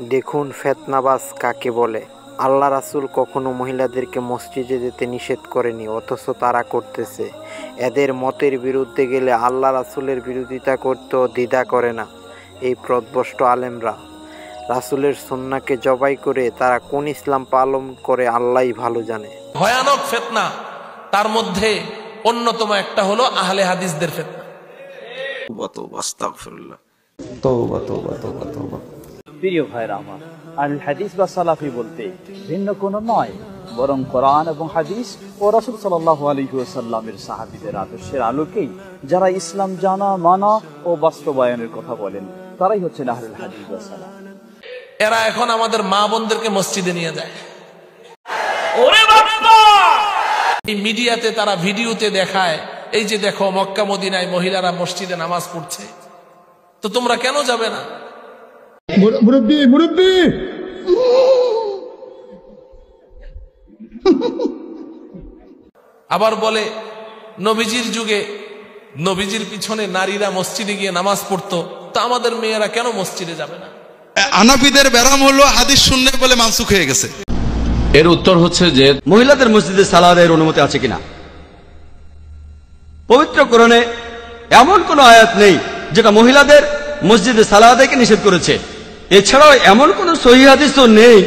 দেখুন ফিতনাবাজ কাকে বলে। আল্লাহ রাসূল কখনো মহিলাদেরকে মসজিদে যেতে নিষেধ করেনি, অথচ তারা করতেছে। এদের মতের বিরুদ্ধে গেলে আল্লাহ রাসূলের বিরোধিতা করতেও দ্বিধা করে না এই পথভ্রষ্ট আলেমরা। রাসূলের সুন্নাহকে জবাই করে তারা কোন ইসলাম পালন করে আল্লাহই ভালো জানে। ভয়ানক ফিতনা, তার মধ্যে অন্যতম একটা হলো আহলে হাদিসদের ফিতনা। আস্তাগফিরুল্লাহ। তওবা তওবা তওবা তওবা। প্রিয় ভাইরা আমার, আল হাদিস বা সালাফি বলতে ভিন্ন কোনো নয়, বরং কোরআন এবং হাদিস ও রাসূল সাল্লাল্লাহু আলাইহি ওয়াসাল্লামের সাহাবীদের আদর্শের আলোকেই যারা ইসলাম জানা, মানা ও বাস্তবায়নের কথা বলেন, তারাই হচ্ছেন আহলুল হাদিস বা সালাফ। এরা এখন আমাদের মা বোনদেরকে মসজিদে নিয়ে যায়। ওরে বাবা, এই মিডিয়াতে তারা ভিডিওতে দেখায়, এই যে দেখো মক্কা মদিনায় মহিলারা মসজিদে নামাজ পড়ছে, তো তোমরা কেন যাবে না? মুরব্বি মুরব্বি আবার বলে নবীজির যুগে নবীজির পিছনে নারীরা মসজিদে গিয়ে নামাজ পড়তো, তো আমাদের মেয়েরা কেন মসজিদে যাবে না? আনাফিদের ব্যারাম হলো হাদিস শূন্য বলে মানসুখ হয়ে গেছে। এর উত্তর হচ্ছে যে মহিলাদের মসজিদে সালাতের অনুমতি আছে কিনা। পবিত্র কোরআনে এমন কোন আয়াত নেই যেটা মহিলাদের মসজিদে সালাতকে নিষেধ করেছে। এছাড়াও এমন কোন সহিহ হাদিসও নেই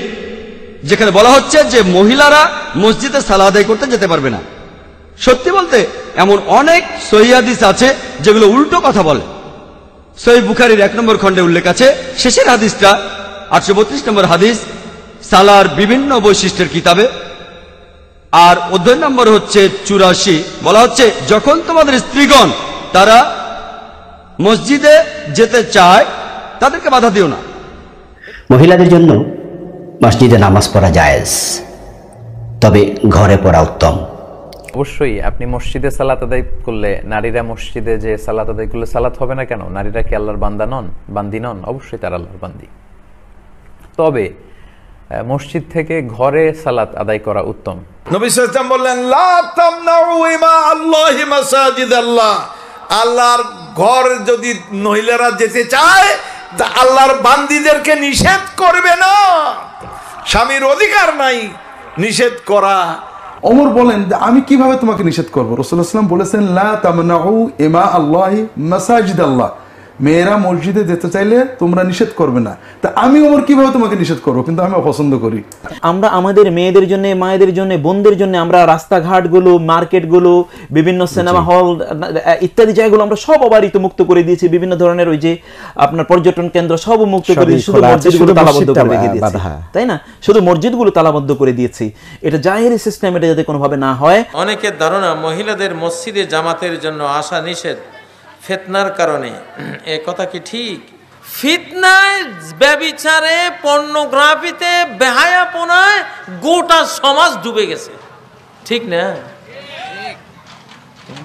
যেখানে বলা হচ্ছে যে মহিলারা মসজিদে সালাত আদায় করতে যেতে পারবে না। সত্যি বলতে এমন অনেক সহিহ হাদিস আছে যেগুলো উল্টো কথা বলে। সহিহ বুখারীর 1 নম্বর খণ্ডে উল্লেখ আছে, শেষের হাদিসটা 832 নম্বর হাদিস, সালার বিভিন্ন বৈশিষ্ট্যের কিতাবে। আর অধ্যায় নম্বর হচ্ছে 84, বলা হচ্ছে যখন তোমাদের স্ত্রীগণ তারা মসজিদে যেতে চায় তাদেরকে বাধা দিও না। মহিলাদের জন্য মসজিদে নামাজ পড়া জায়েজ, তবে ঘরে পড়া উত্তম। অবশ্যই আপনি মসজিদে সালাত আদায় করলে, নারীরা মসজিদে যে সালাত আদায় করলে সালাত হবে না কেন? নারীরা কি আল্লাহর বান্দা নন, বান্দি নন? অবশ্যই তারা আল্লাহর বান্দি। তবে মসজিদ থেকে ঘরে সালাত আদায় করা উত্তম। নবী সাল্লাল্লাহু আলাইহি ওয়াসাল্লাম বললেন, লা তামনাউ ইমা আল্লাহি মাসাজিদাল্লাহ। আল্লাহর ঘর যদি মহিলারা যেতে চায় তা আল্লাহর বান্দীদেরকে নিষেধ করবে না। স্বামীর অধিকার নাই নিষেধ করা। ওমর বলেন যে আমি কিভাবে তোমাকে নিষেধ করবো? রাসূলুল্লাহ সাল্লাল্লাহু আলাইহি ওয়াসাল্লাম বলেছেন, লা তামনাউ ইমা আল্লাহি মাসাজিদাল্লাহ। মেয়েরা মসজিদে যেতে চাইলে তোমরা নিষেধ করবে না। তা আমি ওমর কিভাবে তোমাকে নিষেধ করবো? কিন্তু আমি অপছন্দ করি। আমরা আমাদের মেয়েদের জন্য, মায়েদের জন্য, বোনদের জন্য আমরা রাস্তাঘাটগুলো, মার্কেটগুলো, বিভিন্ন সিনেমা হল ইত্যাদি জায়গাগুলো আমরা সব অবারিত মুক্ত করে দিয়েছি। বিভিন্ন ধরনের ওই যে আপনার পর্যটন কেন্দ্র সব মুক্ত করে দিয়েছি, শুধু মসজিদগুলো তালাবদ্ধ করে রেখে দিয়েছি, তাই না? শুধু মসজিদগুলো তালাবদ্ধ করে দিয়েছি। এটা জাহেরি সিস্টেম, এটা যাতে কোনোভাবে না হয়। অনেকের ধারণা মহিলাদের মসজিদে জামাতের জন্য আসা নিষেধ ফিতনার কারণে। এ কথা কি ঠিক? ফিতনায়, ব্যভিচারে, পর্নোগ্রাফিতে, বেহায়াপনায় গোটা সমাজ ডুবে গেছে, ঠিক না?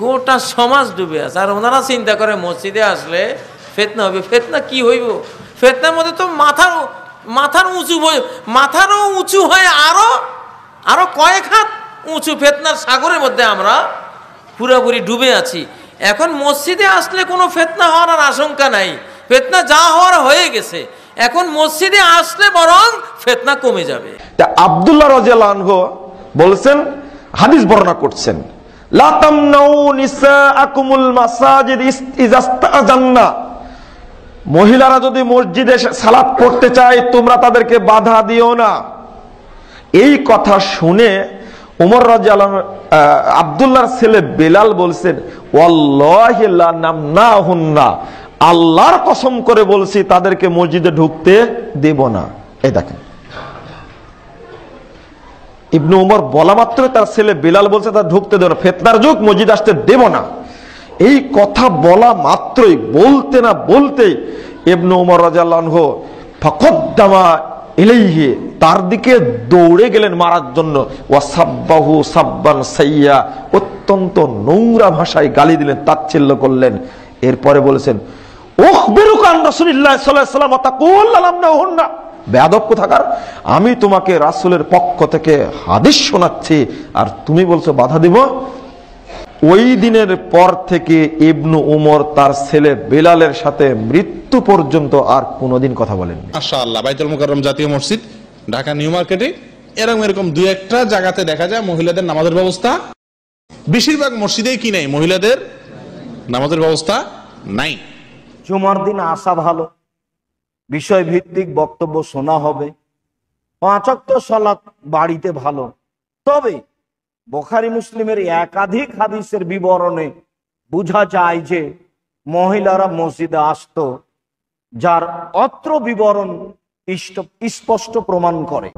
গোটা সমাজ ডুবে আছে। আর ওনারা চিন্তা করে মসজিদে আসলে ফিতনা হবে। ফিতনা কি হইব? ফিতনার মধ্যে তো মাথারও উঁচু হয়, আরো কয়েক হাত উঁচু ফিতনার সাগরের মধ্যে আমরা পুরোপুরি ডুবে আছি। এখন মসজিদে আসলে কোনো ফিতনা হওয়ার আর আশঙ্কা নাই, ফিতনা যা হওয়ার হয়ে গেছে। এখন মসজিদে আসলে বরং ফিতনা কমে যাবে। আব্দুল্লাহ রাদিয়াল্লাহু আনহু বলেছেন, হাদিস বর্ণনা করছেন, লা তামনাউ নিসাআকুমুল মাসাজিদ ইজাস্তাজান্না। মহিলারা যদি মসজিদে সালাত পড়তে চায় তোমরা তাদেরকে বাধা দিও না। এই কথা শুনে ওমর রাদিয়াল্লাহু আনহু আব্দুল্লাহর ছেলে বেলাল বলছেন, ওয়াল্লাহি লা নামনাহুন্না, আল্লাহর কসম করে বলছি তাদেরকে মসজিদে ঢুকতে দেব না। এই দেখেন, ইবনে উমর বলা মাত্র তার ছেলে বেলাল বলছে তার ঢুকতে দেব না, ফিতনার যুগ, মসজিদ আসতে দেব না। এই কথা বলা মাত্রই, বলতে না বলতেই ইবনে উমর রাদিয়াল্লাহু আনহু ফাকাদ্দামা ইলাইহি, তার দিকে দৌড়ে গেলেন মারার জন্য। ওয়াসাব্বাহু সাব্বান সাইয়্যা, অত্যন্ত নোংরা ভাষায় গালি দিলেন, তাচ্ছিল্য করলেন। এরপরে বলেছেন, উখবিরুকা আন রাসূলিল্লাহ সাল্লাল্লাহু আলাইহি ওয়াসাল্লাম তাকুল লামনাহুন্না, বেয়াদব কোথাকার, আমি তোমাকে রাসূলের পক্ষ থেকে হাদিস শোনাচ্ছি আর তুমি বলছো বাধা দিব। ওই দিনের পর থেকে ইবনু উমর তার ছেলে বেলালের সাথে মৃত্যু পর্যন্ত আর কোনোদিন কথা বলেন। মাশাআল্লাহ, বাইতুল মুকাররম জাতীয় মসজিদ, ঢাকা নিউ মার্কেটে এরকম দুই একটা জায়গাতে দেখা যায় মহিলাদের নামাজের ব্যবস্থা। বেশিরভাগ মসজিদেই কি নাই, মহিলাদের নামাজের ব্যবস্থা নাই। জুমার দিন আসা ভালো, বিষয় ভিত্তিক বক্তব্য শোনা হবে, 5 ওয়াক্ত সালাত বাড়িতে ভালো। তবে বুখারী মুসলিমের একাধিক হাদিসের বিবরণে বোঝা যায় যে মহিলারা মসজিদে আসতো, যার অত্র বিবরণ স্পষ্ট প্রমাণ করে।